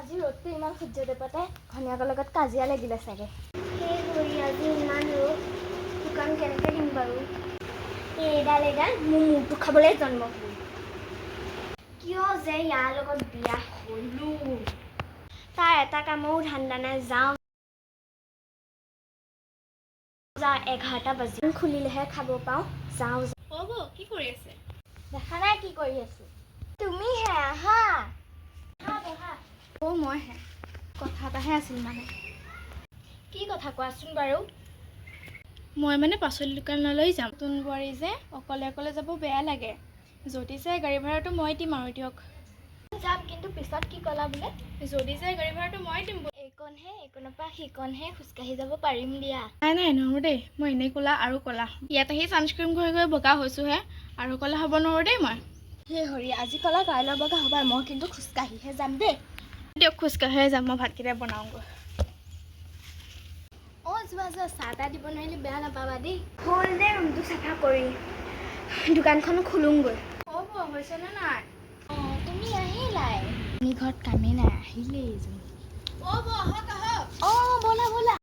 আজি ৰ'দটো ইমান সহ্য দেপতে ঘনীয়াকৰ লগত কাজিয়া লাগিলে চাগে। সেই ঘড়ী আজি ইমান ৰ'দ, দোকান কেনেকৈ দিম বাৰু? এইডাল মোৰ মূৰটো খাবলৈ জন্ম হ'ল। কিয় যে ইয়াৰ লগত বিয়া হ'লো? তাৰ এটা কামৰো ধান্দা নাই। যাওঁ 11টা বাজি খুলিলেহে খাব পাওঁ। যাওঁ হ'ব, কি কৰি আছে? দেখা নাই কি কৰি আছো? তুমিহে আহা। মইহে কথা এটাহে আছিল মানে। কি কথা কোৱাচোন বাৰু? মই মানে পাচলি দোকানলৈ যাম। নতুন বোৱাৰী যে অকলে অকলে যাব বেয়া লাগে। যদি যায় গাড়ী ভাড়াটো মই দিম আৰু দিয়ক। যাম, কিন্তু পিছত কি ক'লা বোলে? যদি যায় গাড়ী ভাড়াটো মই দিম। এইকণহে, এইকণৰ পৰা সিকণহে খোজকাঢ়ি যাব পাৰিম দিয়া। নাই নহ'ব দেই, মই এনেই ক'লা আৰু ক'লা। ইয়াত আহি ছানস্ক্ৰীম ঘঁহি গৈ বগা হৈছোঁহে, আৰু ক'লা হ'ব নোৱাৰোঁ দেই মই। সেই হৰি, আজি ক'লা কাইলৈ বগা হ'বা। মই কিন্তু খোজকাঢ়িহে যাম দেই। দিয়ক, খোজকাঢ়িয়ে যাম। মই ভাতকেইটা বনাওঁগৈ। যোৱা চাহ তাহ দিব নোৱাৰিলে বেয়া নাপাবা দেই। হ'ল দে ৰুমটো চাফা কৰি, দোকানখনো খোলোংগৈ। হ'ব, হৈছেনে নাই? তুমি আহিলাই। তুমি ঘৰত কামেই নাই, আহিলেই এজনী। আহক। ব'লা ব'লা।